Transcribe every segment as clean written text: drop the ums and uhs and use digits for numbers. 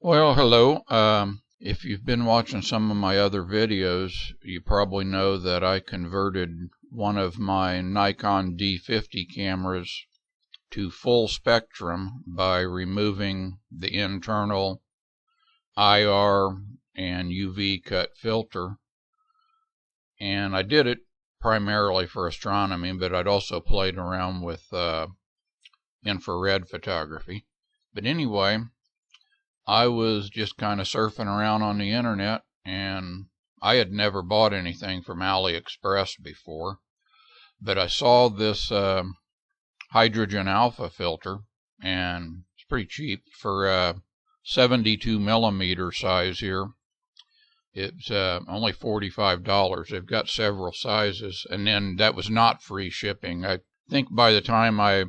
Well, hello. If you've been watching some of my other videos, you probably know that I converted one of my Nikon D50 cameras to full spectrum by removing the internal IR and UV cut filter. And I did it primarily for astronomy, but I'd also played around with infrared photography. But anyway, I was just kind of surfing around on the internet, and I had never bought anything from Aliexpress before, but I saw this hydrogen alpha filter, and it's pretty cheap for a 72 millimeter size here. It's only $45. They've got several sizes, and then that was not free shipping. I think by the time I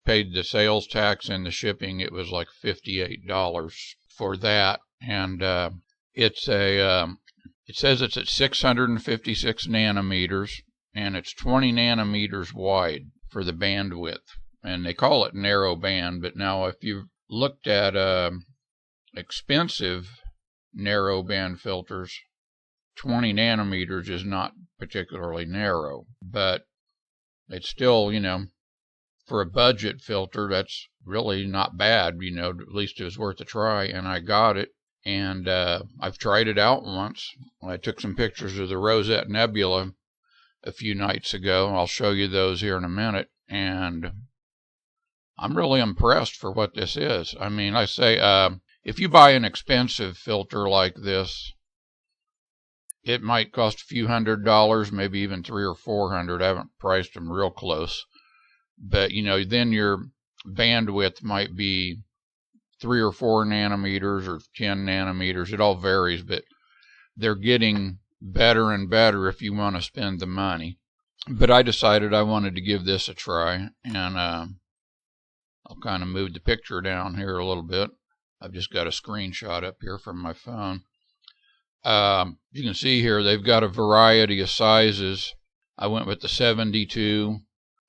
paid the sales tax and the shipping, it was like $58 for that. And it says it's at 656 nanometers, and it's 20 nanometers wide for the bandwidth. And they call it narrow band, but now if you've looked at expensive narrow band filters, 20 nanometers is not particularly narrow, but it's still, for a budget filter, that's really not bad, at least it was worth a try, and I got it, and I've tried it out once. I took some pictures of the Rosette Nebula a few nights ago. I'll show you those here in a minute, and I'm really impressed for what this is. I mean, I say, if you buy an expensive filter like this, it might cost a few $100s, maybe even $300 or $400. I haven't priced them real close. But, then your bandwidth might be 3 or 4 nanometers or 10 nanometers. It all varies, but they're getting better and better if you want to spend the money. But I decided I wanted to give this a try, and I'll kind of move the picture down here a little bit. I've just got a screenshot up here from my phone. You can see here they've got a variety of sizes. I went with the 72.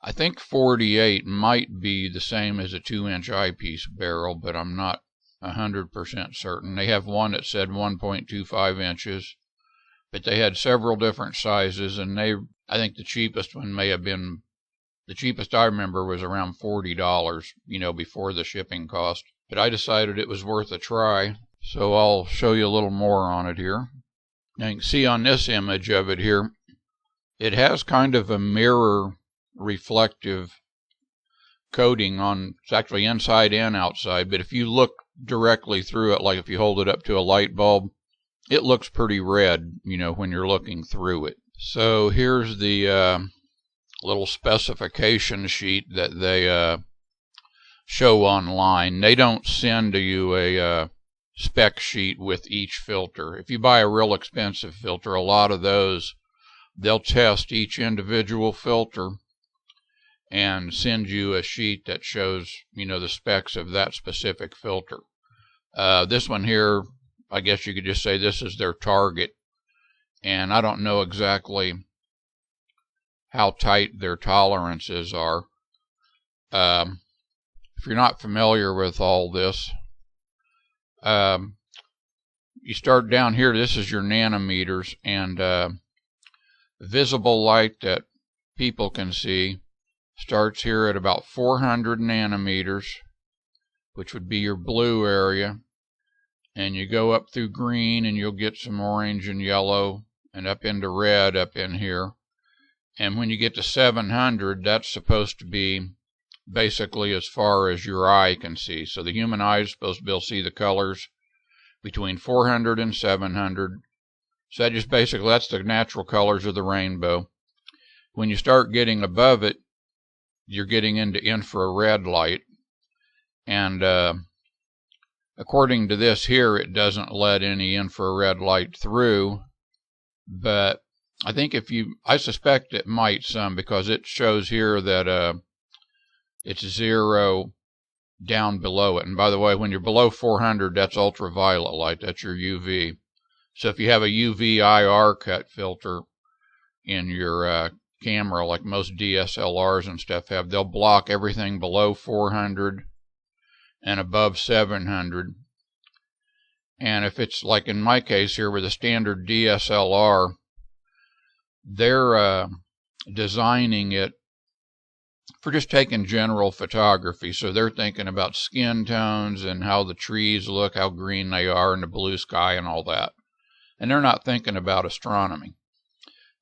I think 48 might be the same as a 2-inch eyepiece barrel, but I'm not 100% certain. They have one that said 1.25 inches, but they had several different sizes, and I think the cheapest one may have been, the cheapest I remember was around $40, before the shipping cost. But I decided it was worth a try, so I'll show you a little more on it here. Now you can see on this image of it here, it has kind of a mirror reflective coating on, it's actually inside and outside, but if you look directly through it, like if you hold it up to a light bulb, it looks pretty red, when you're looking through it. So here's the little specification sheet that they show online. They don't send to you a spec sheet with each filter. If you buy a real expensive filter, a lot of those, they'll test each individual filter and send you a sheet that shows, the specs of that specific filter. This one here, I guess you could just say this is their target, and I don't know exactly how tight their tolerances are. If you're not familiar with all this, you start down here, this is your nanometers, and visible light that people can see starts here at about 400 nanometers, which would be your blue area, and you go up through green and you'll get some orange and yellow and up into red up in here. And when you get to 700, that's supposed to be basically as far as your eye can see. So the human eye is supposed to be able to see the colors between 400 and 700. So that just basically, that's the natural colors of the rainbow. When you start getting above it, you're getting into infrared light, and according to this here, it doesn't let any infrared light through, but I think I suspect it might some, because it shows here that it's 0 down below it. And by the way, when you're below 400, that's ultraviolet light, that's your UV. So if you have a UV IR cut filter in your camera, like most DSLRs and stuff have, they'll block everything below 400 and above 700. And if it's like in my case here with a standard DSLR, they're designing it for just taking general photography. So they're thinking about skin tones and how the trees look, how green they are, and the blue sky and all that. And they're not thinking about astronomy.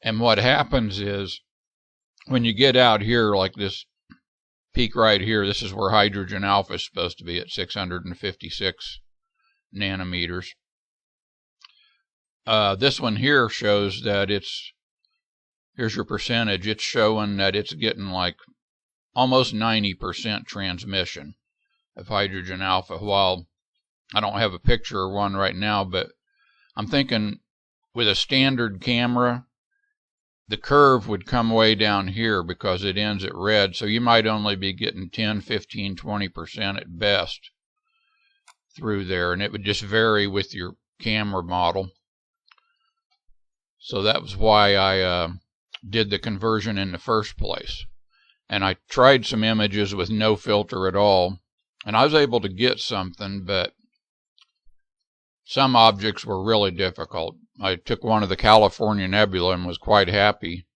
And what happens is, when you get out here, like this peak right here, this is where hydrogen alpha is supposed to be at 656 nanometers. This one here shows that here's your percentage. It's showing that it's getting like almost 90% transmission of hydrogen alpha. While I don't have a picture of one right now, but I'm thinking with a standard camera, the curve would come way down here because it ends at red. So you might only be getting 10, 15, 20% at best through there. And it would just vary with your camera model. So that was why I did the conversion in the first place. And I tried some images with no filter at all. And I was able to get something, but some objects were really difficult. I took one of the California Nebula and was quite happy,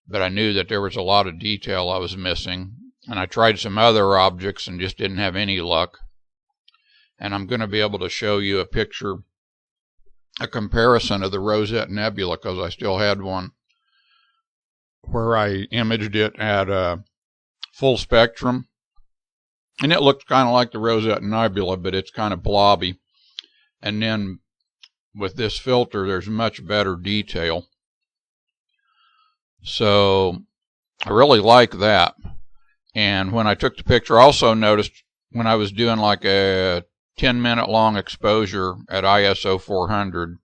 but I knew that there was a lot of detail I was missing. And I tried some other objects and just didn't have any luck. And I'm going to be able to show you a picture, a comparison of the Rosette Nebula, because I still had one where I imaged it at full spectrum. And it looked kind of like the Rosette Nebula, but it's kind of blobby. And then with this filter, there's much better detail. So I really like that. And when I took the picture, I also noticed when I was doing like a 10-minute long exposure at ISO 400,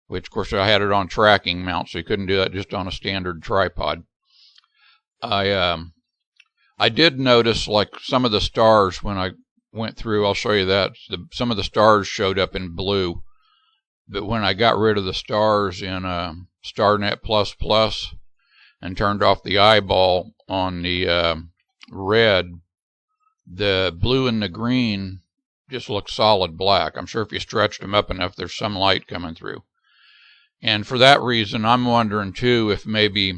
which of course I had it on tracking mount, so you couldn't do that just on a standard tripod. I did notice like some of the stars when I went through, I'll show you that, some of the stars showed up in blue. But when I got rid of the stars in Starnet++ and turned off the eyeball on the red, the blue and the green just look solid black. I'm sure if you stretched them up enough, there's some light coming through. And for that reason, I'm wondering too if maybe,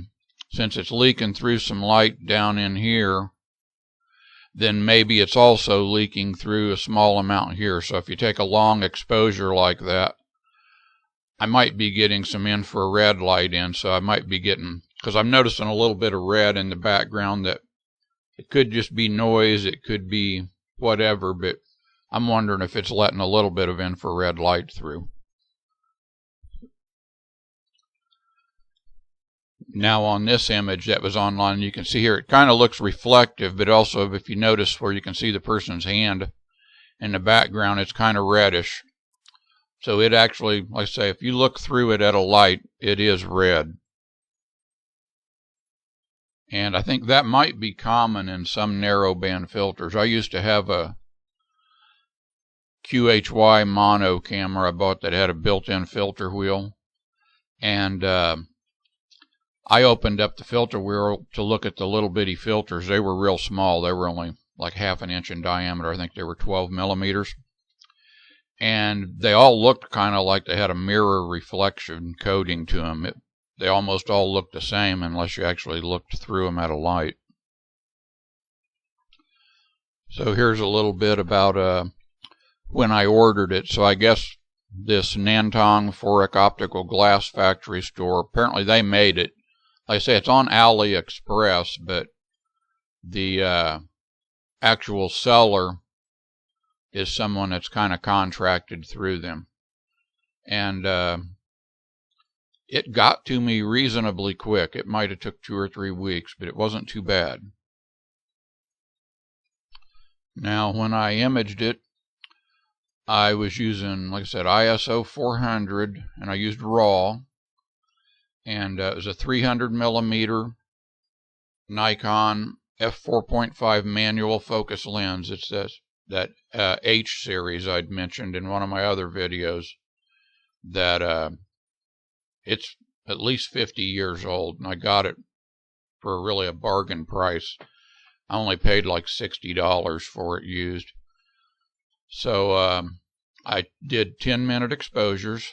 since it's leaking through some light down in here, then maybe it's also leaking through a small amount here. So if you take a long exposure like that, I might be getting some infrared light in. So I might be getting, because I'm noticing a little bit of red in the background, that it could just be noise, it could be whatever, but I'm wondering if it's letting a little bit of infrared light through. Now on this image that was online, you can see here it kind of looks reflective, but also if you notice where you can see the person's hand in the background, it's kind of reddish. So it actually, like I say, if you look through it at a light, it is red. And I think that might be common in some narrowband filters. I used to have a QHY mono camera I bought that had a built-in filter wheel. And I opened up the filter wheel to look at the little bitty filters. They were real small. They were only like 1/2 inch in diameter. I think they were 12 millimeters. And they all looked kind of like they had a mirror reflection coating to them. They almost all looked the same unless you actually looked through them at a light. So here's a little bit about when I ordered it. So I guess this Nantong Fouric Optical Glass Factory store, apparently they made it. Like I say, it's on Aliexpress, but the actual seller is someone that's kind of contracted through them. And it got to me reasonably quick. It might have took 2 or 3 weeks, but it wasn't too bad. Now, when I imaged it, I was using, like I said, ISO 400, and I used RAW. And it was a 300 millimeter Nikon f4.5 manual focus lens. It's that H series I'd mentioned in one of my other videos, that it's at least 50 years old, and I got it for really a bargain price. I only paid like $60 for it used. So I did 10-minute exposures,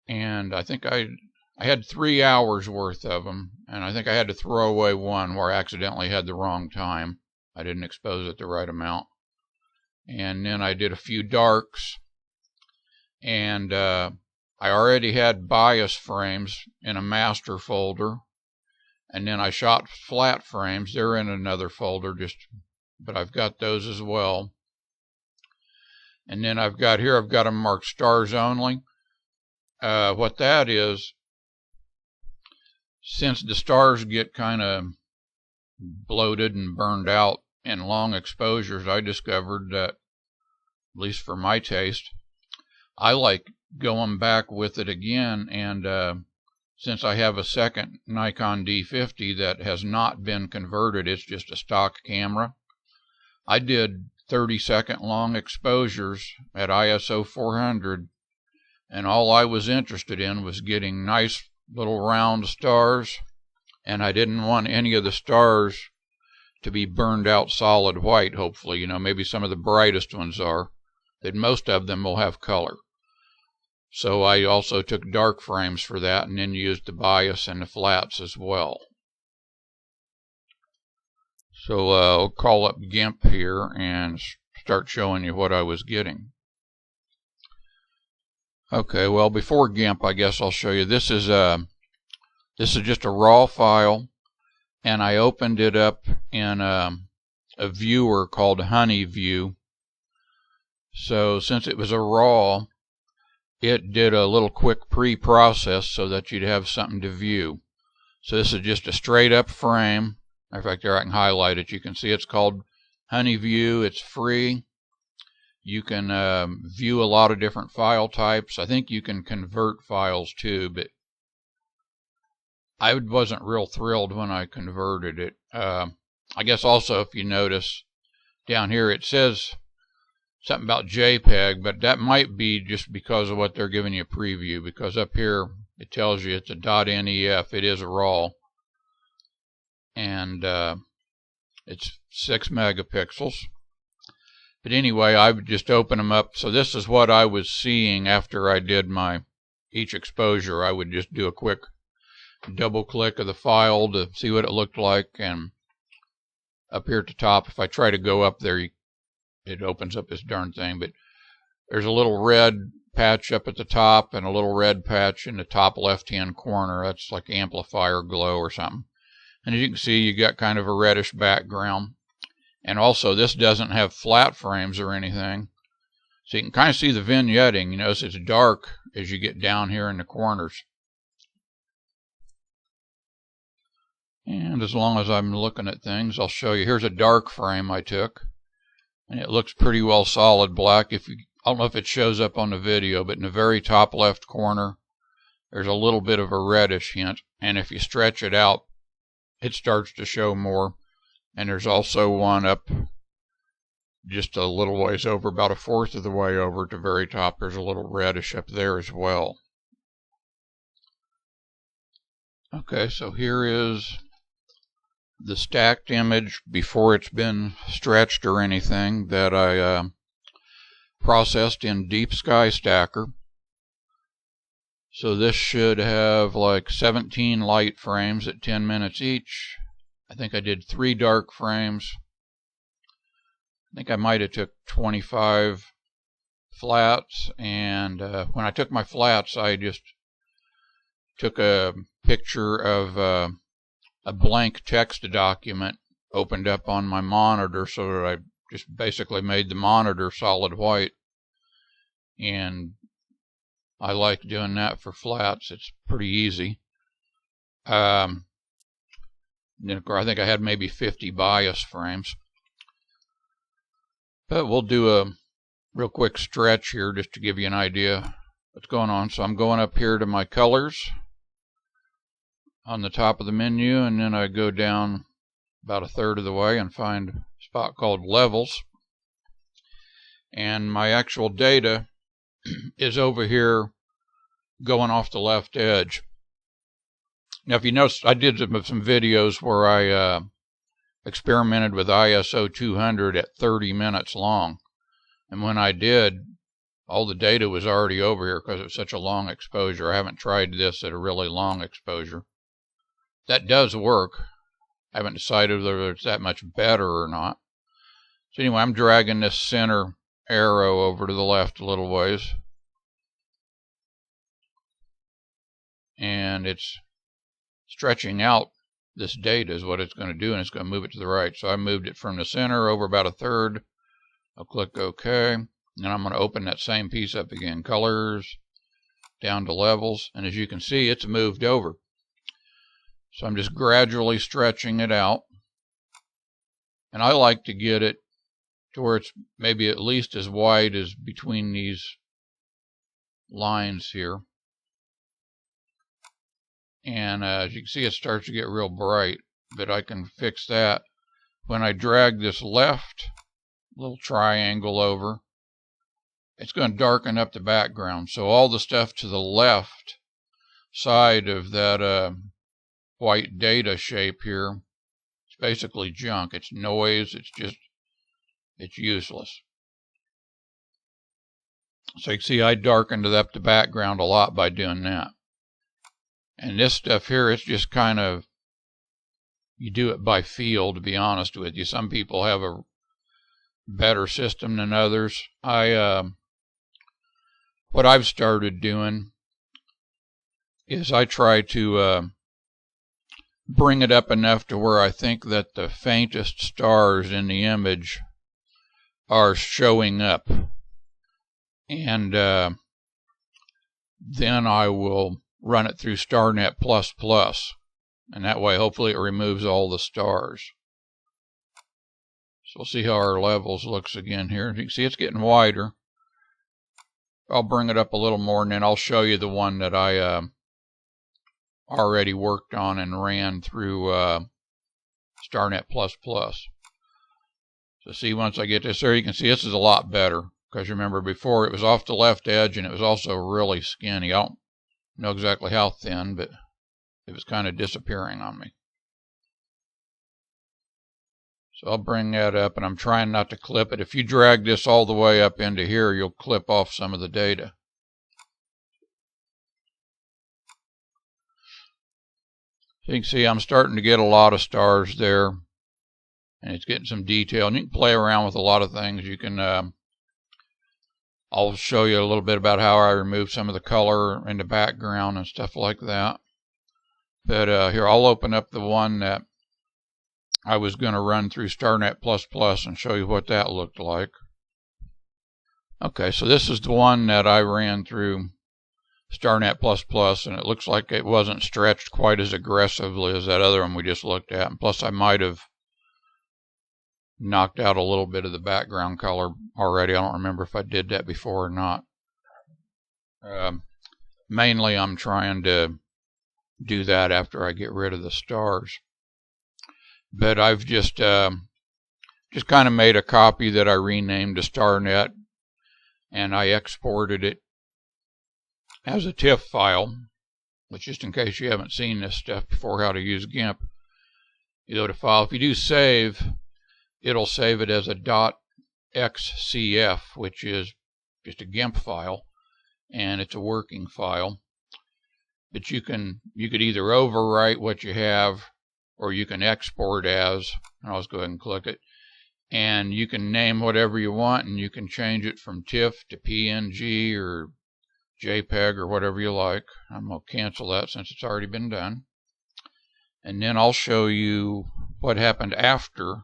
and I think I had 3 hours worth of them, and I think I had to throw away one where I accidentally had the wrong time. I didn't expose it the right amount. And then I did a few darks, and I already had bias frames in a master folder, and then I shot flat frames. They're in another folder, but I've got those as well. And then I've got them marked stars only. What that is, since the stars get kind of bloated and burned out in long exposures, I discovered that, at least for my taste, I like going back with it again. And since I have a second Nikon D50 that has not been converted, it's just a stock camera, I did 30-second long exposures at ISO 400, and all I was interested in was getting nice little round stars, and I didn't want any of the stars to be burned out solid white. Hopefully, maybe some of the brightest ones are, that most of them will have color. So I also took dark frames for that, and then used the bias and the flats as well. So I'll call up GIMP here and start showing you what I was getting. Okay, well, before GIMP, I guess I'll show you. This is just a raw file, and I opened it up in a viewer called HoneyView. So since it was a raw, it did a little quick pre-process so that you'd have something to view. So this is just a straight up frame. Matter of fact, there I can highlight it. You can see it's called HoneyView. It's free. You can view a lot of different file types. I think you can convert files too, but I wasn't real thrilled when I converted it. I guess also, if you notice down here, it says something about JPEG, but that might be just because of what they're giving you a preview, because up here it tells you it's a .nef. It is a RAW, and it's 6 megapixels. But anyway, I would just open them up. So this is what I was seeing after I did each exposure. I would just do a quick double click of the file to see what it looked like, and up here at the top, if I try to go up there, it opens up this darn thing. But there's a little red patch up at the top and a little red patch in the top left-hand corner. That's like amplifier glow or something. And as you can see, you got kind of a reddish background. And also, this doesn't have flat frames or anything. So you can kind of see the vignetting. You notice it's dark as you get down here in the corners. And as long as I'm looking at things, I'll show you. Here's a dark frame I took, and it looks pretty well solid black. I don't know if it shows up on the video, but in the very top left corner, there's a little bit of a reddish hint. And if you stretch it out, it starts to show more. And there's also one up just a little ways over, about 1/4 of the way over at the very top. There's a little reddish up there as well. Okay, so here is the stacked image before it's been stretched or anything that I processed in Deep Sky Stacker. So this should have like 17 light frames at 10 minutes each. I think I did 3 dark frames. I think I might have took 25 flats, and when I took my flats, I just took a picture of a blank text document opened up on my monitor, so that I just basically made the monitor solid white. And I like doing that for flats. It's pretty easy. Then, of course, I think I had maybe 50 bias frames. But we'll do a real quick stretch here just to give you an idea what's going on. So I'm going up here to my colors on the top of the menu, and then I go down about 1/3 of the way and find a spot called levels. And my actual data is over here going off the left edge. Now, if you notice, I did some videos where I experimented with ISO 200 at 30 minutes long. And when I did, all the data was already over here because it was such a long exposure. I haven't tried this at a really long exposure. That does work. I haven't decided whether it's that much better or not. So anyway, I'm dragging this center arrow over to the left a little ways. And it's stretching out this data is what it's going to do, and it's going to move it to the right. So I moved it from the center over about a third. I'll click OK. And then I'm going to open that same piece up again. Colors, down to levels. And as you can see, it's moved over. So I'm just gradually stretching it out. And I like to get it to where it's maybe at least as wide as between these lines here. And as you can see, it starts to get real bright, but I can fix that. When I drag this left little triangle over, it's going to darken up the background. So all the stuff to the left side of that white data shape here, it's basically junk. It's noise. It's useless. So you can see I darkened up the background a lot by doing that. And this stuff here, it's just kind of, you do it by feel, to be honest with you. Some people have a better system than others. What I've started doing is I try to bring it up enough to where I think that the faintest stars in the image are showing up. And then I will run it through Starnet++, and that way hopefully it removes all the stars. So we'll see how our levels looks again here. You can see it's getting wider. I'll bring it up a little more, and then I'll show you the one that I already worked on and ran through Starnet++. So see, once I get this there, you can see this is a lot better, because remember before it was off the left edge and it was also really skinny. I don't know exactly how thin, but it was kind of disappearing on me. So I'll bring that up, and I'm trying not to clip it. If you drag this all the way up into here, you'll clip off some of the data. So you can see I'm starting to get a lot of stars there, and it's getting some detail. And you can play around with a lot of things. You can I'll show you a little bit about how I removed some of the color in the background and stuff like that. But here, I'll open up the one that I was going to run through Starnet++ and show you what that looked like. Okay, so this is the one that I ran through Starnet++, and it looks like it wasn't stretched quite as aggressively as that other one we just looked at. And plus, I might have knocked out a little bit of the background color already. I don't remember if I did that before or not. Mainly I'm trying to do that after I get rid of the stars. But I've just kind of made a copy that I renamed to Starnet, and I exported it as a TIFF file, which, just in case you haven't seen this stuff before, how to use GIMP, you go to File. If you do save, it'll save it as a .xcf, which is just a GIMP file, and it's a working file. But you could either overwrite what you have, or you can export as, and I'll just go ahead and click it, and you can name whatever you want, and you can change it from TIFF to PNG or JPEG or whatever you like. I'm going to cancel that since it's already been done. And then I'll show you what happened after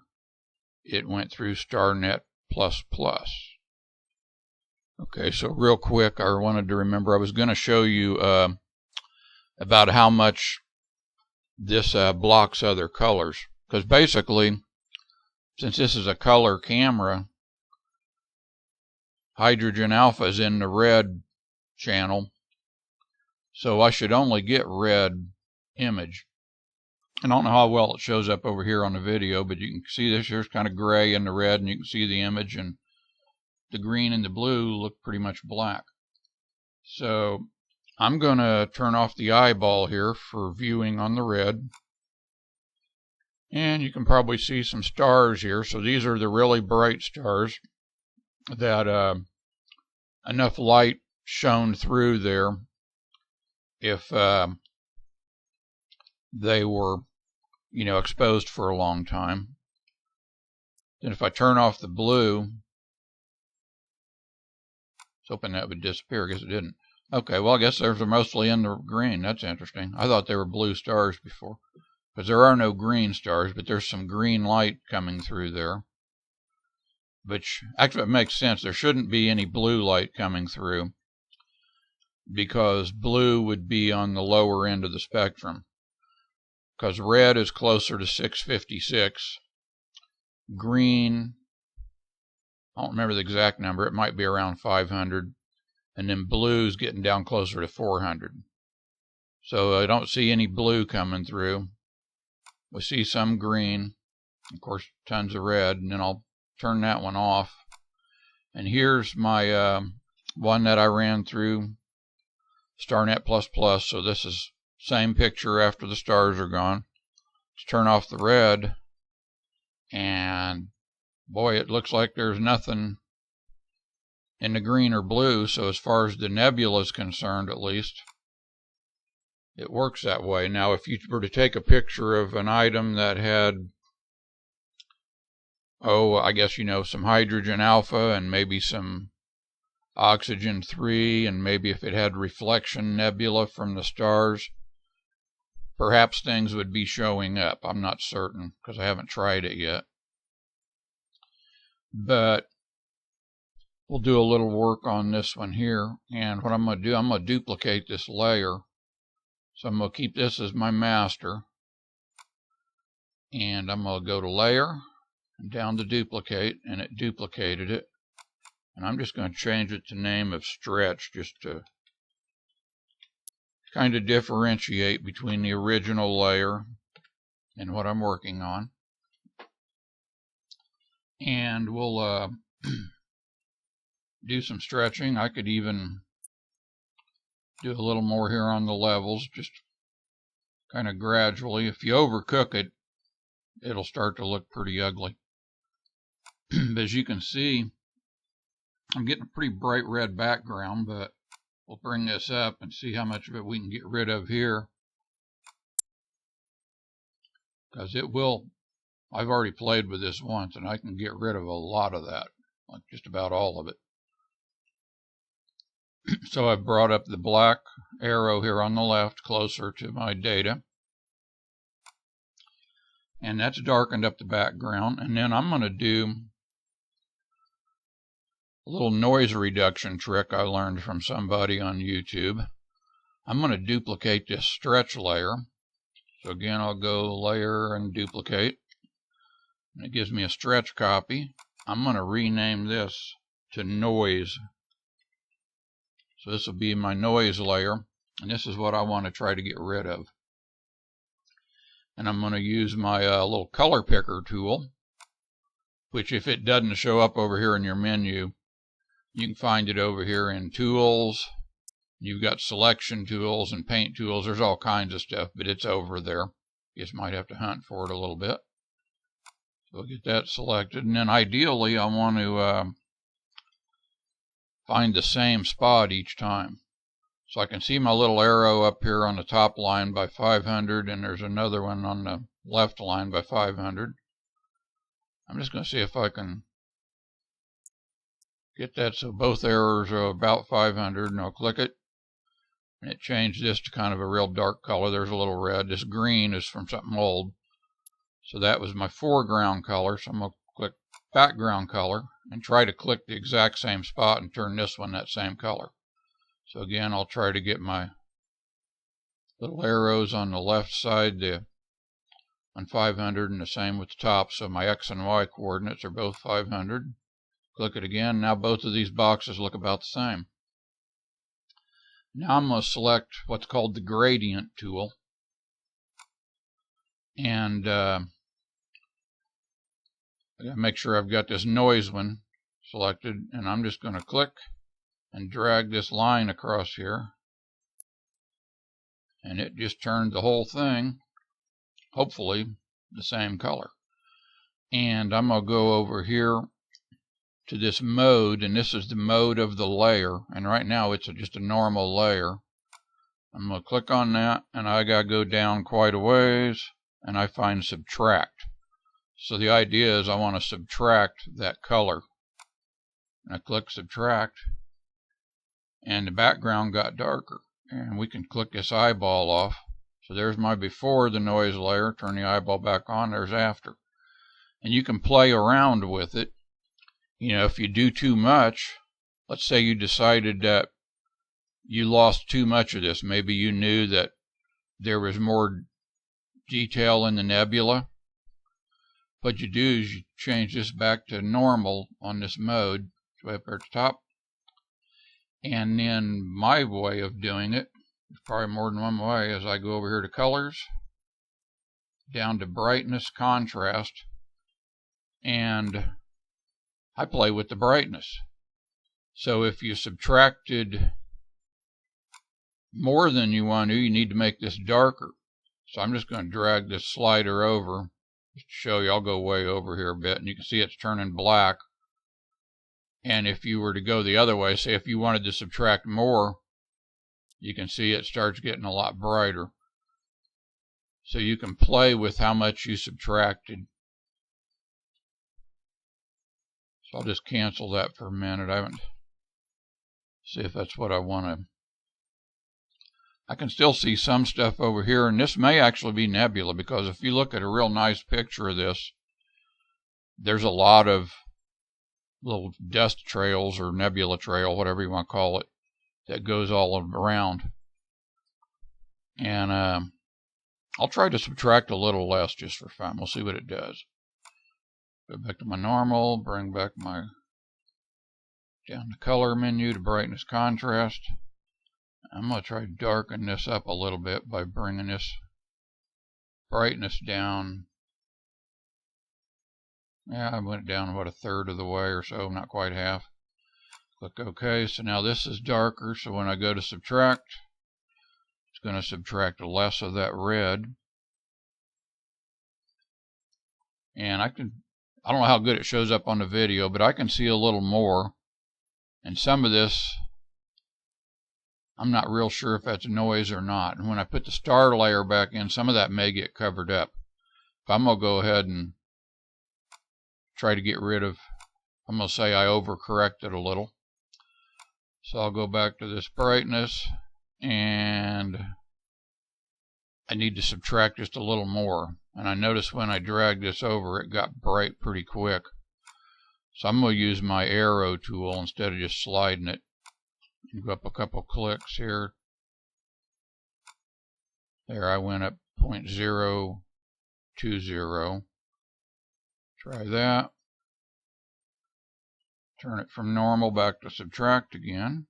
it went through Starnet++. Okay, so real quick, I wanted to remember I was going to show you about how much this blocks other colors. Because basically, since this is a color camera, hydrogen alpha is in the red channel, so I should only get red image. I don't know how well it shows up over here on the video, but you can see this here's kind of gray in the red, and you can see the image, and the green and the blue look pretty much black. So I'm going to turn off the eyeball here for viewing on the red. And you can probably see some stars here. So these are the really bright stars that enough light shone through there if they were, you know, exposed for a long time. Then if I turn off the blue, I was hoping that would disappear. I guess it didn't. Okay, well, I guess they're mostly in the green. That's interesting. I thought they were blue stars before, because there are no green stars, but there's some green light coming through there, which actually makes sense. There shouldn't be any blue light coming through, because blue would be on the lower end of the spectrum, because red is closer to 656. Green, I don't remember the exact number, it might be around 500, and then blue's getting down closer to 400. So I don't see any blue coming through. We see some green, of course tons of red, and then I'll turn that one off. And here's my one that I ran through Starnet++, so this is same picture after the stars are gone. Let's turn off the red, and boy, it looks like there's nothing in the green or blue. So as far as the nebula is concerned, at least, it works that way. Now, if you were to take a picture of an item that had, I guess, you know, some hydrogen alpha and maybe some oxygen 3, and maybe if it had reflection nebula from the stars, perhaps things would be showing up. I'm not certain because I haven't tried it yet. But we'll do a little work on this one here. And what I'm going to do, I'm going to duplicate this layer. So I'm going to keep this as my master. And I'm going to go to Layer, and down to Duplicate, and it duplicated it. And I'm just going to change it to name of Stretch, just to kind of differentiate between the original layer and what I'm working on. And we'll do some stretching. I could even do a little more here on the levels, just kind of gradually. If you overcook it, it'll start to look pretty ugly. But as you can see, I'm getting a pretty bright red background, but we'll bring this up and see how much of it we can get rid of here. Because it will, I've already played with this once, and I can get rid of a lot of that, like just about all of it. So I've brought up the black arrow here on the left closer to my data. And that's darkened up the background. And then I'm going to do a little noise reduction trick I learned from somebody on YouTube. I'm going to duplicate this stretch layer. So again, I'll go Layer and Duplicate. And it gives me a stretch copy. I'm going to rename this to Noise. So this will be my noise layer. And this is what I want to try to get rid of. And I'm going to use my little color picker tool, which if it doesn't show up over here in your menu, you can find it over here in Tools. You've got Selection Tools and Paint Tools. There's all kinds of stuff, but it's over there. You just might have to hunt for it a little bit. So we'll get that selected. And then ideally, I want to find the same spot each time. So I can see my little arrow up here on the top line by 500, and there's another one on the left line by 500. I'm just going to see if I can get that so both arrows are about 500, and I'll click it. And it changed this to kind of a real dark color. There's a little red. This green is from something old. So that was my foreground color. So I'm going to click background color and try to click the exact same spot and turn this one that same color. So again, I'll try to get my little arrows on the left side on 500, and the same with the top. So my X and Y coordinates are both 500. Click it again. Now both of these boxes look about the same. Now I'm going to select what's called the gradient tool. And I gotta make sure I've got this noise one selected. And I'm just going to click and drag this line across here. And it just turned the whole thing, hopefully, the same color. And I'm going to go over here to this mode, and this is the mode of the layer, and right now it's just a normal layer. I'm going to click on that, and I got to go down quite a ways, and I find subtract. So the idea is I want to subtract that color. And I click subtract, and the background got darker. And we can click this eyeball off. So there's my before the noise layer. Turn the eyeball back on, there's after. And you can play around with it. You know, if you do too much, let's say you decided that you lost too much of this. Maybe you knew that there was more detail in the nebula. What you do is you change this back to normal on this mode, way up there at the top. And then my way of doing it, there's probably more than one way, is I go over here to colors, down to brightness, contrast, and I play with the brightness. So if you subtracted more than you want to, you need to make this darker. So I'm just going to drag this slider over just to show you. I'll go way over here a bit, and you can see it's turning black. And if you were to go the other way, say if you wanted to subtract more, you can see it starts getting a lot brighter. So you can play with how much you subtracted. So I'll just cancel that for a minute. I haven't. See if that's what I want to. I can still see some stuff over here, and this may actually be nebula, because if you look at a real nice picture of this, there's a lot of little dust trails or nebula trail, whatever you want to call it, that goes all around. And I'll try to subtract a little less just for fun. We'll see what it does. Go back to my normal, bring back my down the color menu to brightness, contrast. I'm going to try to darken this up a little bit by bringing this brightness down. Yeah, I went down about a third of the way or so, not quite half. Click OK. So now this is darker, so when I go to subtract, it's going to subtract less of that red. And I don't know how good it shows up on the video, but I can see a little more. And some of this, I'm not real sure if that's noise or not. And when I put the star layer back in, some of that may get covered up. But I'm going to go ahead and try to get rid of, I'm going to say I overcorrected a little. So I'll go back to this brightness, and I need to subtract just a little more. And I noticed when I dragged this over, it got bright pretty quick. So I'm going to use my arrow tool instead of just sliding it. Go up a couple clicks here. There, I went up 0.020. Try that. Turn it from normal back to subtract again.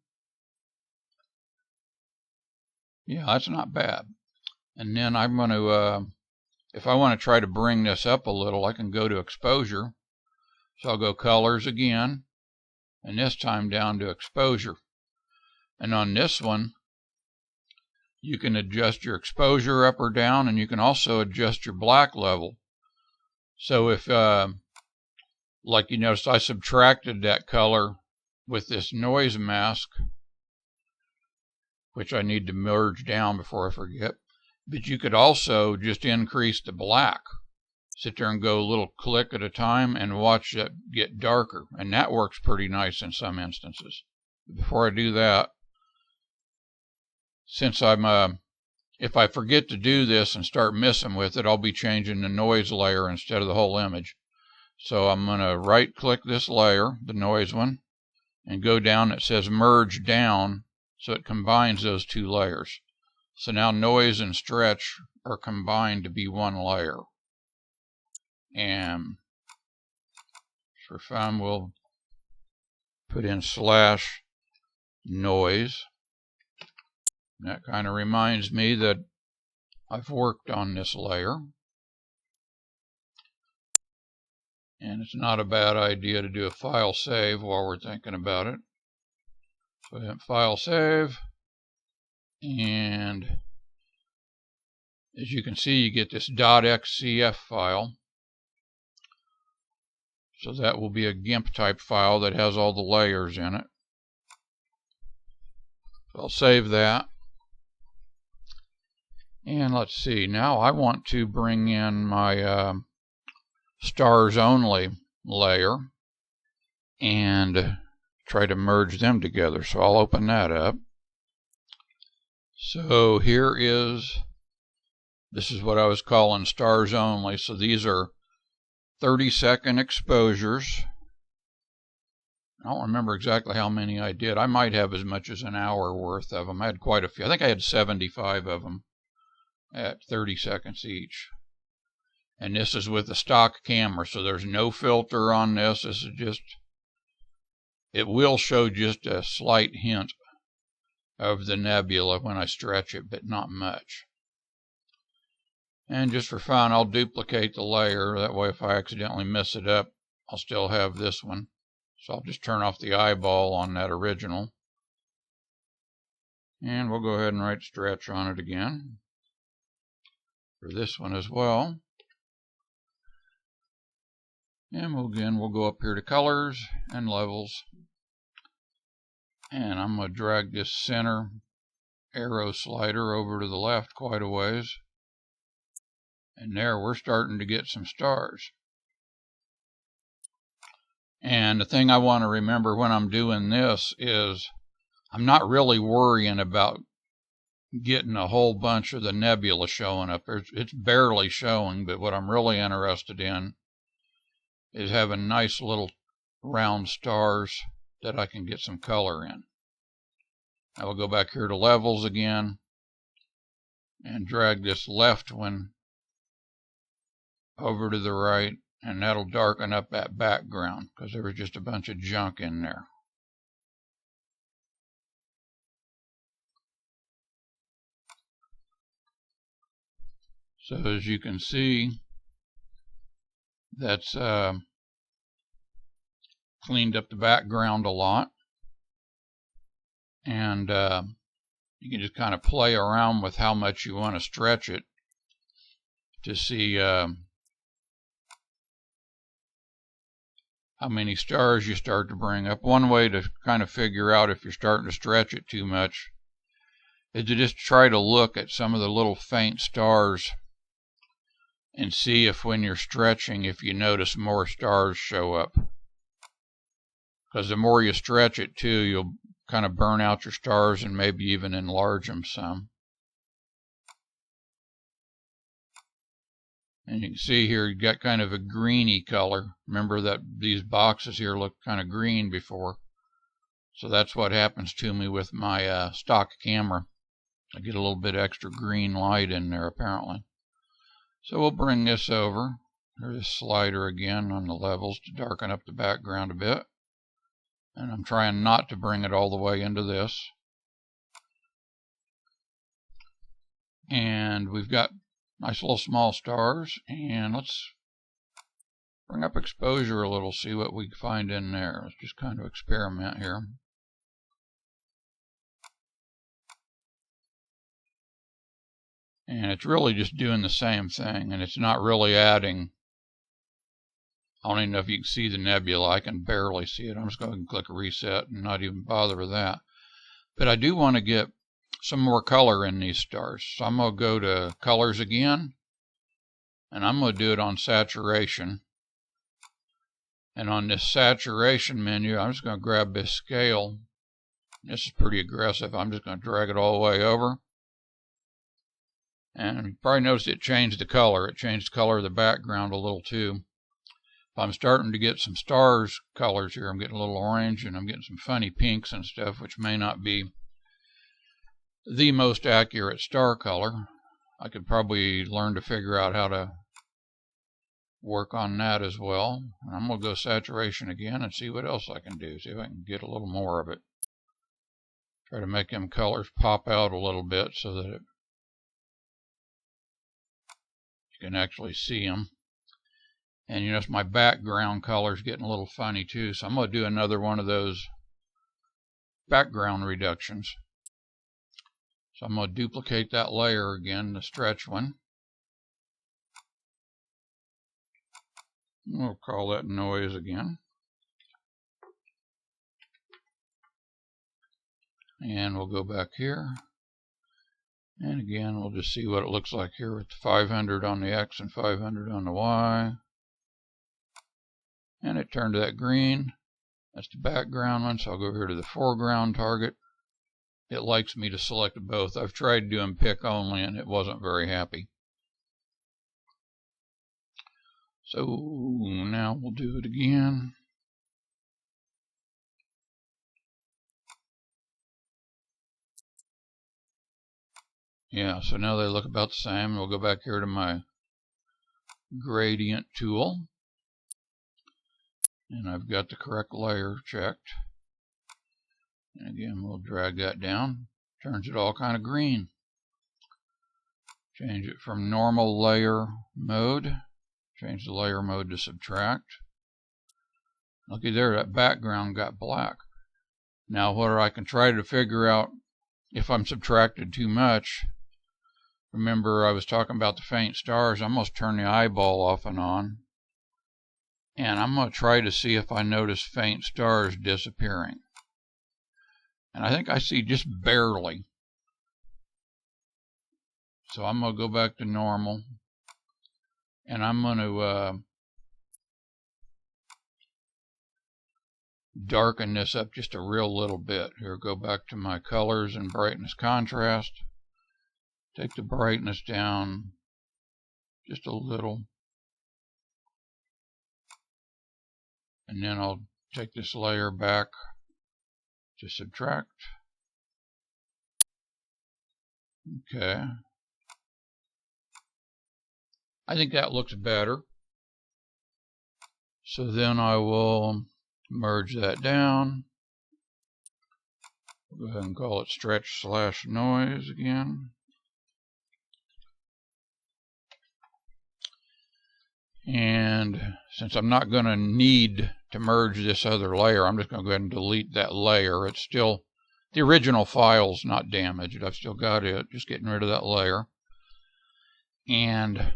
Yeah, that's not bad. And then I'm going to, if I want to try to bring this up a little, I can go to exposure. So I'll go colors again, and this time down to exposure. And on this one, you can adjust your exposure up or down, and you can also adjust your black level. So if, like you noticed, I subtracted that color with this noise mask, which I need to merge down before I forget. But you could also just increase the black. Sit there and go a little click at a time and watch it get darker. And that works pretty nice in some instances. Before I do that, since I'm, if I forget to do this and start messing with it, I'll be changing the noise layer instead of the whole image. So I'm going to right click this layer, the noise one, and go down. It says merge down, so it combines those two layers. So now noise and stretch are combined to be one layer. And for fun, we'll put in /noise. That kind of reminds me that I've worked on this layer. And it's not a bad idea to do a file save while we're thinking about it. So I hit file save. And as you can see, you get this .xcf file. So that will be a GIMP type file that has all the layers in it. So I'll save that. And let's see, now I want to bring in my stars only layer and try to merge them together. So I'll open that up. So here this is what I was calling stars only. So these are 30-second exposures. I don't remember exactly how many I did. I might have as much as an hour worth of them. I had quite a few. I think I had 75 of them at 30 seconds each. And this is with the stock camera, so there's no filter on this. This is just, it will show just a slight hint of the nebula when I stretch it, but not much. And just for fun, I'll duplicate the layer. That way if I accidentally mess it up, I'll still have this one. So I'll just turn off the eyeball on that original. And we'll go ahead and write stretch on it again for this one as well. And we'll go up here to colors and levels. And I'm going to drag this center arrow slider over to the left quite a ways. And there we're starting to get some stars. And the thing I want to remember when I'm doing this is I'm not really worrying about getting a whole bunch of the nebula showing up. It's barely showing, but what I'm really interested in is having nice little round stars that I can get some color in. I will go back here to levels again and drag this left one over to the right, and that'll darken up that background because there was just a bunch of junk in there. So as you can see, that's cleaned up the background a lot. And you can just kind of play around with how much you want to stretch it to see how many stars you start to bring up. One way to kind of figure out if you're starting to stretch it too much is to just try to look at some of the little faint stars and see if when you're stretching, if you notice more stars show up. Because the more you stretch it too, you'll kind of burn out your stars and maybe even enlarge them some. And you can see here you got kind of a greeny color. Remember that these boxes here look kind of green before. So that's what happens to me with my stock camera. I get a little bit extra green light in there apparently. So we'll bring this over. There's a slider again on the levels to darken up the background a bit. And I'm trying not to bring it all the way into this. And we've got nice little small stars. And let's bring up exposure a little, see what we find in there. Let's just kind of experiment here. And it's really just doing the same thing, and it's not really adding. I don't even know if you can see the nebula. I can barely see it. I'm just going to click reset and not even bother with that. But I do want to get some more color in these stars. So I'm going to go to colors again, and I'm going to do it on saturation. And on this saturation menu, I'm just going to grab this scale. This is pretty aggressive. I'm just going to drag it all the way over. And you probably noticed it changed the color. It changed the color of the background a little too. I'm starting to get some stars colors here. I'm getting a little orange and I'm getting some funny pinks and stuff, which may not be the most accurate star color. I could probably learn to figure out how to work on that as well. And I'm going to go saturation again and see what else I can do. See if I can get a little more of it. Try to make them colors pop out a little bit so that you can actually see them. And you notice my background color is getting a little funny too, so I'm going to do another one of those background reductions. So I'm going to duplicate that layer again, the stretch one. We'll call that noise again. And we'll go back here. And again, we'll just see what it looks like here with 500 on the X and 500 on the Y. And it turned to that green. That's the background one, so I'll go here to the foreground target. It likes me to select both. I've tried doing pick only and it wasn't very happy. So now we'll do it again. Yeah, so now they look about the same. We'll go back here to my gradient tool. And I've got the correct layer checked. And again, we'll drag that down. Turns it all kind of green. Change it from normal layer mode. Change the layer mode to subtract. Looky there, that background got black. Now what I can try to figure out if I'm subtracted too much. Remember I was talking about the faint stars. I'm going to turn the eyeball off and on. And I'm going to try to see if I notice faint stars disappearing. And I think I see just barely. So I'm going to go back to normal. And I'm going to darken this up just a real little bit. Here, go back to my colors and brightness contrast. Take the brightness down just a little. And then I'll take this layer back to subtract. Okay. I think that looks better. So then I will merge that down. Go ahead and call it stretch/noise again. And since I'm not going to need to merge this other layer, I'm just going to go ahead and delete that layer. It's still, the original file's not damaged. I've still got it, just getting rid of that layer. And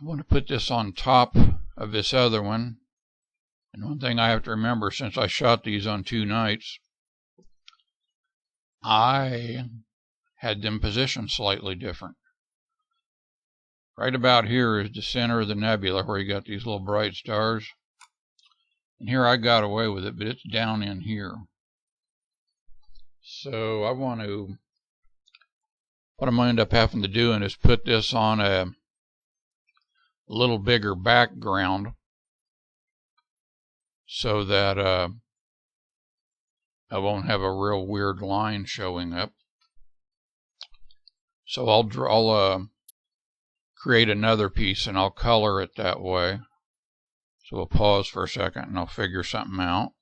I want to put this on top of this other one. And one thing I have to remember, since I shot these on 2 nights, I had them positioned slightly different. Right about here is the center of the nebula where you got these little bright stars. And here I got away with it, but it's down in here. So I want to, what I'm going to end up having to do is put this on a little bigger background so that I won't have a real weird line showing up. So I'll create another piece and I'll color it that way. So we'll pause for a second and I'll figure something out.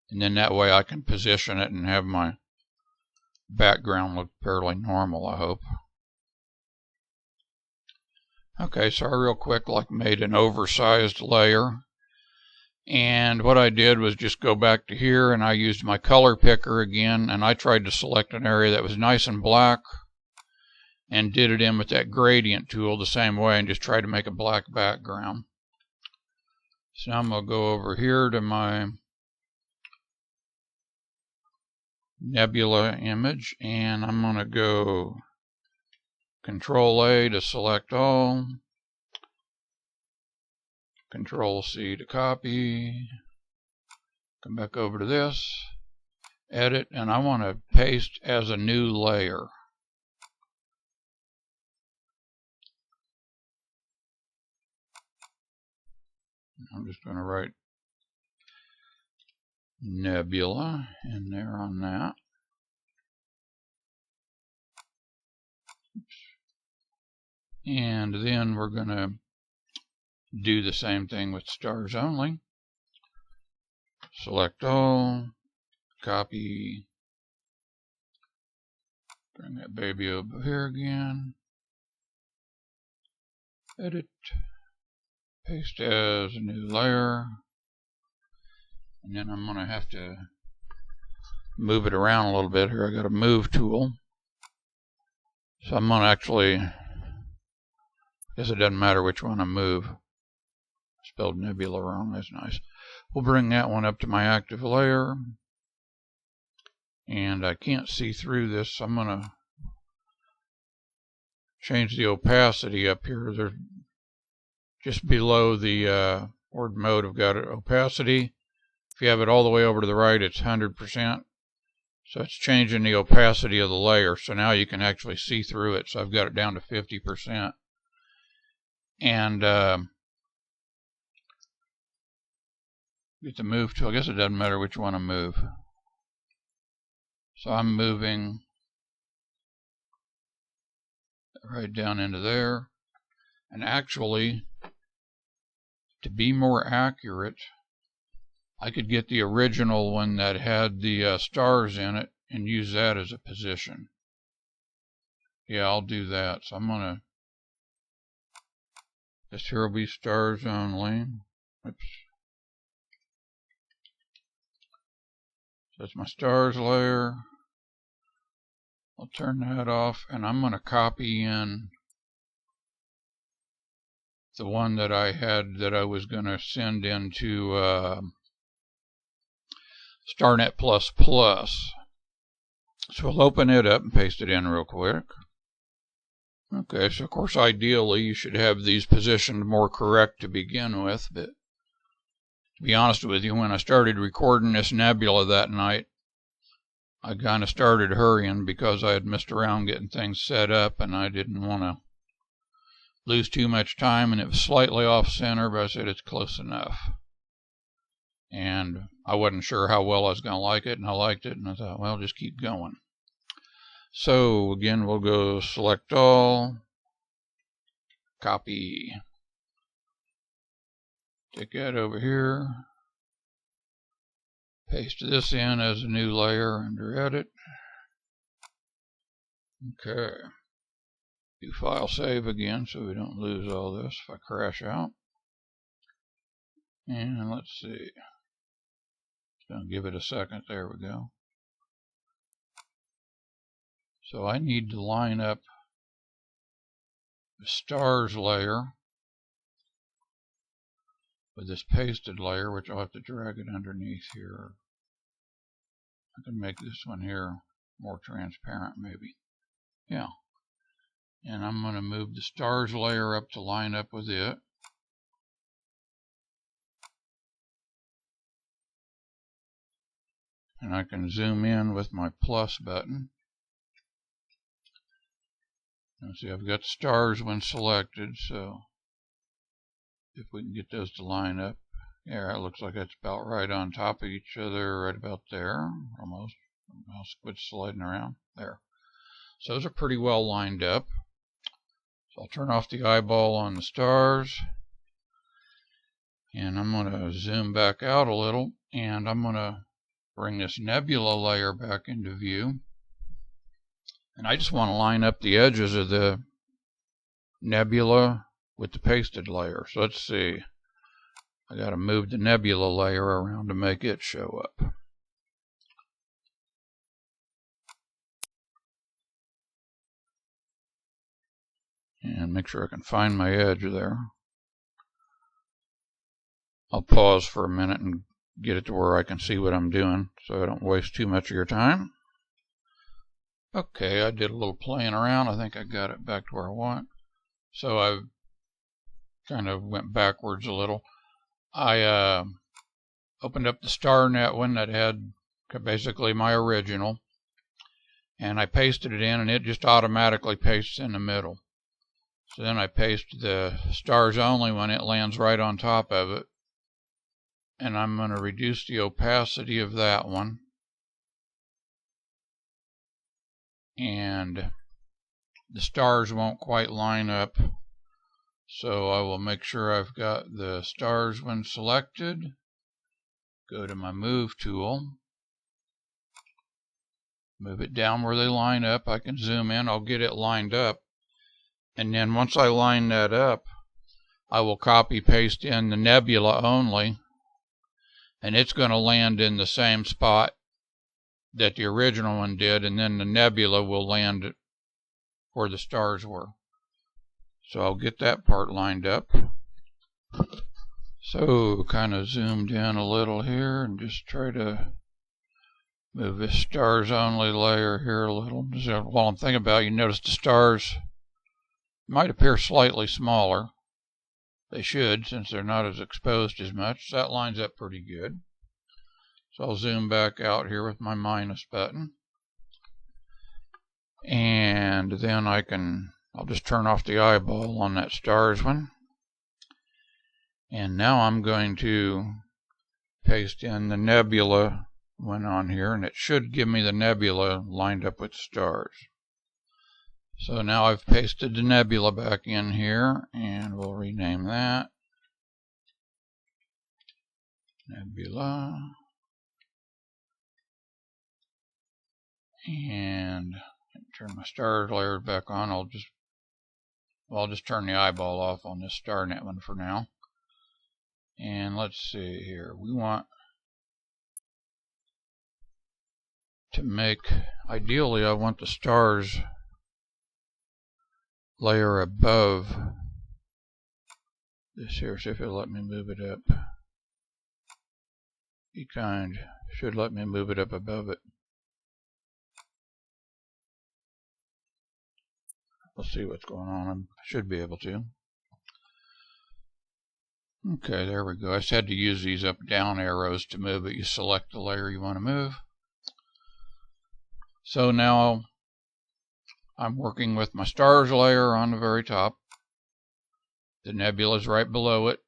And then that way I can position it and have my background look fairly normal, I hope. Okay, so I real quick made an oversized layer. And what I did was just go back to here and I used my color picker again and I tried to select an area that was nice and black and did it in with that gradient tool the same way and just tried to make a black background. So I'm going to go over here to my nebula image and I'm going to go Control A to select all, Control C to copy, come back over to this, edit, and I want to paste as a new layer. I'm just going to write nebula in there on that. And then we're going to do the same thing with stars only. Select all, copy, bring that baby over here again, edit, paste as a new layer, and then I'm going to have to move it around a little bit here. I got a move tool. So I'm going to actually, I guess it doesn't matter which one I move. Spelled nebula wrong. That's nice. We'll bring that one up to my active layer. And I can't see through this, so I'm going to change the opacity up here. They're just below the word mode. I've got opacity. If you have it all the way over to the right, it's 100%. So it's changing the opacity of the layer. So now you can actually see through it. So I've got it down to 50%. And get the move tool. I guess it doesn't matter which one I move. So I'm moving right down into there. And actually, to be more accurate, I could get the original one that had the stars in it and use that as a position. Yeah, I'll do that. So I'm going to, this here will be stars only. Oops. So that's my stars layer. I'll turn that off, and I'm going to copy in the one that I had that I was going to send into Starnet++. So we'll open it up and paste it in real quick. Okay, so of course ideally you should have these positioned more correct to begin with, but to be honest with you, when I started recording this nebula that night, I kind of started hurrying because I had messed around getting things set up and I didn't want to lose too much time, and it was slightly off center, but I said it's close enough. And I wasn't sure how well I was going to like it, and I liked it, and I thought, well, just keep going. So again, we'll go select all, copy, take that over here, paste this in as a new layer under edit. Okay. Do file save again so we don't lose all this if I crash out. And let's see. Just going to give it a second. There we go. So I need to line up the stars layer with this pasted layer, which I'll have to drag it underneath here. I can make this one here more transparent maybe. Yeah. And I'm going to move the stars layer up to line up with it. And I can zoom in with my plus button. And see, I've got stars when selected, so if we can get those to line up. Yeah, it looks like that's about right on top of each other, right about there, almost. Mouse quit sliding around. There. So those are pretty well lined up. So I'll turn off the eyeball on the stars. And I'm going to zoom back out a little, and I'm going to bring this nebula layer back into view. And I just want to line up the edges of the nebula with the pasted layer. So let's see. I got to move the nebula layer around to make it show up. And make sure I can find my edge there. I'll pause for a minute and get it to where I can see what I'm doing so I don't waste too much of your time. Okay, I did a little playing around. I think I got it back to where I want. So I kind of went backwards a little. I opened up the Starnet one that had basically my original, and I pasted it in, and it just automatically pastes in the middle. So then I paste the stars only when it lands right on top of it. And I'm going to reduce the opacity of that one. And the stars won't quite line up. So I will make sure I've got the stars when selected. Go to my move tool. Move it down where they line up. I can zoom in. I'll get it lined up. And then once I line that up, I will copy paste in the nebula only. And it's going to land in the same spot that the original one did. And then the nebula will land where the stars were. So I'll get that part lined up. So kind of zoomed in a little here and just try to move this stars only layer here a little. So while I'm thinking about it, you notice the stars might appear slightly smaller. They should, since they're not as exposed as much. So that lines up pretty good. So I'll zoom back out here with my minus button. And then I'll just turn off the eyeball on that stars one. And now I'm going to paste in the nebula one on here, and it should give me the nebula lined up with stars. So now I've pasted the nebula back in here, and we'll rename that Nebula. And turn my stars layer back on. I'll just turn the eyeball off on this Starnet one for now. And let's see here. We want to make, ideally I want the stars layer above this here. See if it'll let me move it up. Be kind. Should let me move it up above it. Let's see what's going on. I should be able to. Okay, there we go. I just had to use these up-down arrows to move it. You select the layer you want to move. So now I'm working with my stars layer on the very top. The nebula is right below it.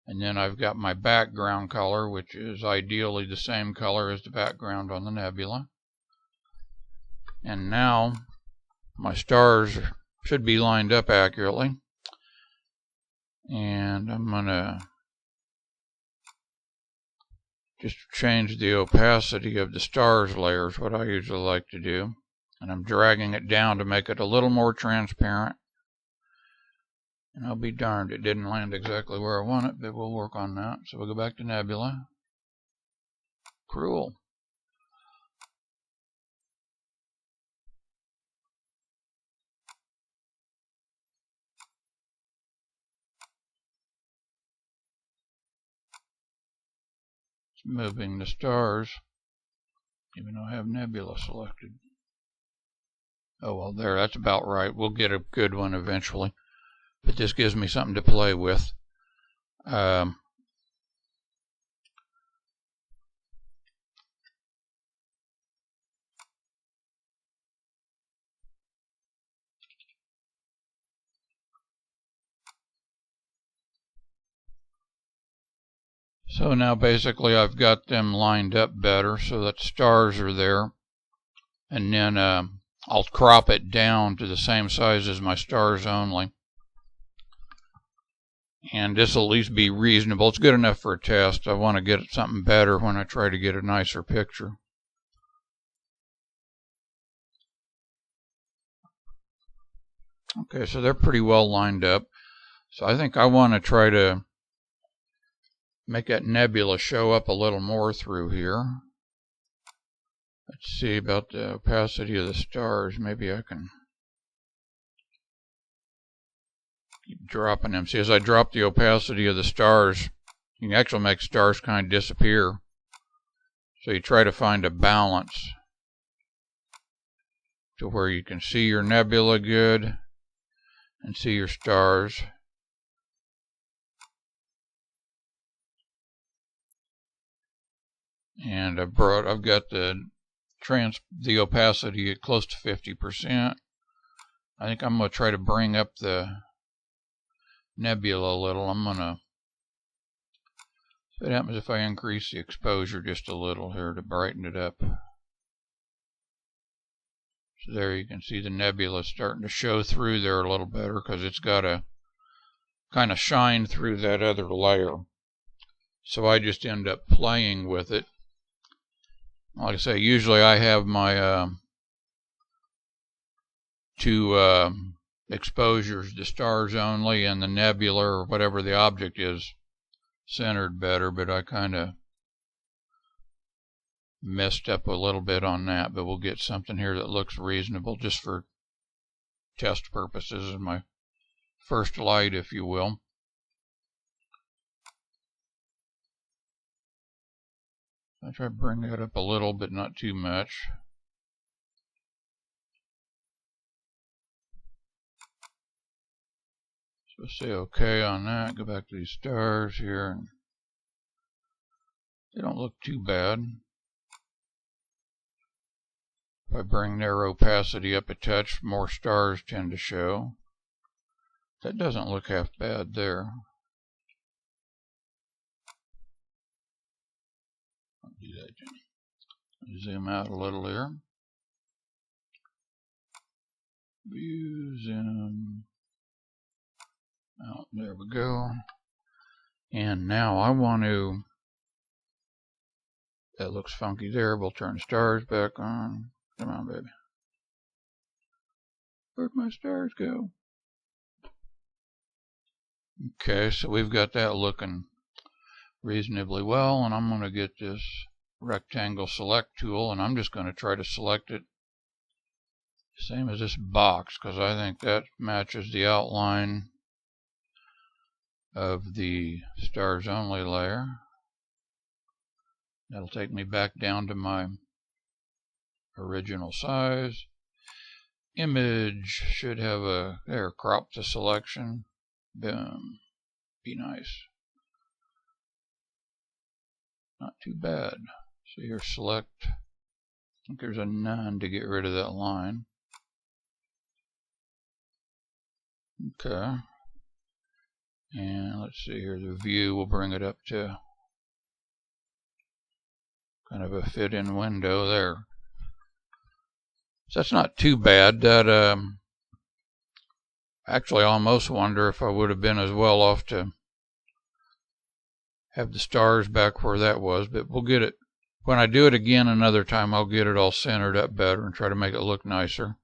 And then I've got my background color, which is ideally the same color as the background on the nebula. And now my stars should be lined up accurately. And I'm going to just change the opacity of the stars layer, is what I usually like to do. And I'm dragging it down to make it a little more transparent. And I'll be darned, it didn't land exactly where I want it, but we'll work on that. So we'll go back to Nebula. Cruel. Moving the stars, even though I have Nebula selected. Oh well, there, that's about right. We'll get a good one eventually, but this gives me something to play with. So now basically I've got them lined up better so that stars are there. And then I'll crop it down to the same size as my stars only. And this will at least be reasonable. It's good enough for a test. I want to get something better when I try to get a nicer picture. Okay, so they're pretty well lined up. So I think I want to try to make that nebula show up a little more through here. Let's see about the opacity of the stars. Maybe I can keep dropping them. See, as I drop the opacity of the stars, you can actually make stars kind of disappear. So you try to find a balance to where you can see your nebula good and see your stars. And I've got the opacity at close to 50%. I think I'm going to try to bring up the nebula a little. What happens if I increase the exposure just a little here to brighten it up? So there you can see the nebula starting to show through there a little better because it's got to kind of shine through that other layer. So I just end up playing with it. Like I say, usually I have my two exposures, the stars only and the nebula or whatever the object is, centered better, but I kind of messed up a little bit on that, but we'll get something here that looks reasonable just for test purposes in my first light, if you will. I try to bring that up a little, but not too much. So say okay on that. Go back to these stars here. And they don't look too bad. If I bring their opacity up a touch, more stars tend to show. That doesn't look half bad there. I'll do that, Jenny. Zoom out a little here. View, zoom out. There we go. And now I want to, that looks funky there. We'll turn stars back on. Come on, baby. Where'd my stars go? Okay, so we've got that looking reasonably well, and I'm going to get this rectangle select tool, and I'm just going to try to select it same as this box, because I think that matches the outline of the stars only layer. That'll take me back down to my original size. Image should have a, there, crop to selection. Boom. Be nice. Not too bad. So here, select. I think there's a none to get rid of that line. Okay. And let's see here, the view, we'll bring it up to kind of a fit-in window there. So that's not too bad. That actually, I almost wonder if I would have been as well off to have the stars back where that was, but we'll get it. When I do it again another time, I'll get it all centered up better and try to make it look nicer.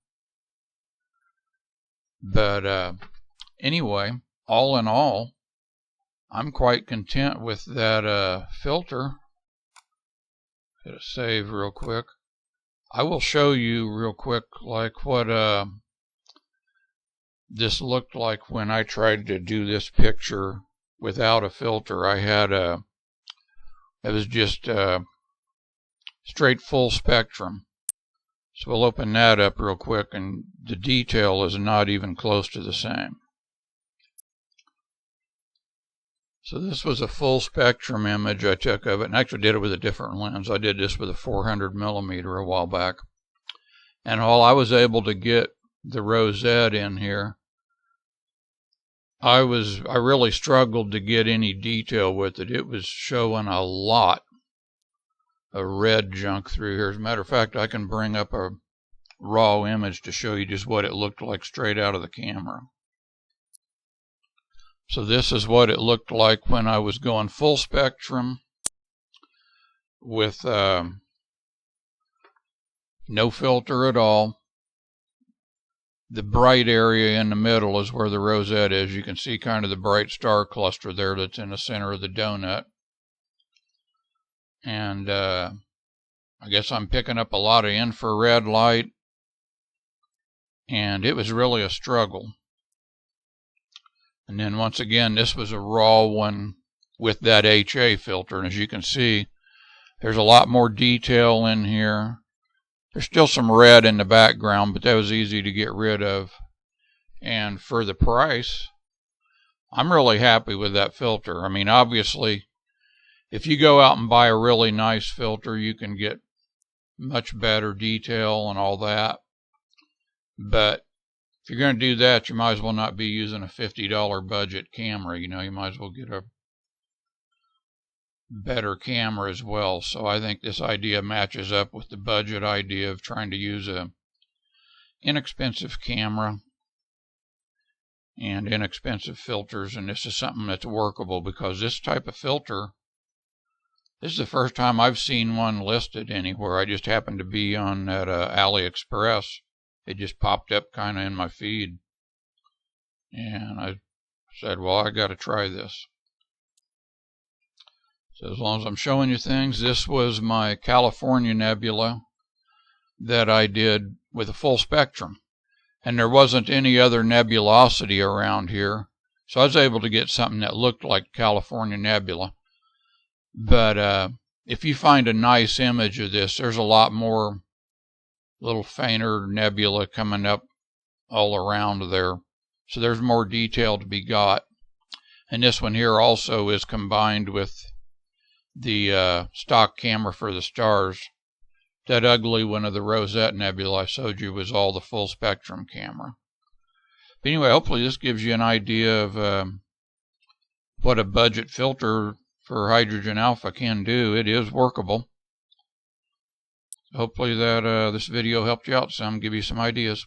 But anyway, all in all, I'm quite content with that filter. Hit a save real quick. I will show you real quick like what this looked like when I tried to do this picture without a filter. I had it was just straight full spectrum. So we'll open that up real quick, and the detail is not even close to the same. So this was a full spectrum image I took of it, and I actually did it with a different lens. I did this with a 400mm a while back. And all I was able to get the Rosette in here, I really struggled to get any detail with it. It was showing a lot of red junk through here. As a matter of fact, I can bring up a raw image to show you just what it looked like straight out of the camera. So this is what it looked like when I was going full spectrum with no filter at all. The bright area in the middle is where the Rosette is. You can see kind of the bright star cluster there that's in the center of the donut. And I guess I'm picking up a lot of infrared light, and it was really a struggle. And then once again, this was a raw one with that HA filter, and as you can see, there's a lot more detail in here. There's still some red in the background, but that was easy to get rid of. And for the price, I'm really happy with that filter. I mean, obviously, if you go out and buy a really nice filter, you can get much better detail and all that. But if you're going to do that, you might as well not be using a $50 budget camera. You know, you might as well get a better camera as well. So I think this idea matches up with the budget idea of trying to use a inexpensive camera and inexpensive filters, and this is something that's workable, because this type of filter, this is the first time I've seen one listed anywhere. I just happened to be on that Aliexpress. It just popped up kind of in my feed, and I said, well, I got to try this. So as long as I'm showing you things, this was my California Nebula that I did with a full spectrum. And there wasn't any other nebulosity around here, so I was able to get something that looked like California Nebula. But if you find a nice image of this, there's a lot more little fainter nebula coming up all around there. So there's more detail to be got. And this one here also is combined with the stock camera for the stars. That ugly one of the Rosette Nebula I showed you was all the full spectrum camera. But anyway, hopefully this gives you an idea of what a budget filter for hydrogen alpha can do. It is workable. Hopefully that this video helped you out some, give you some ideas.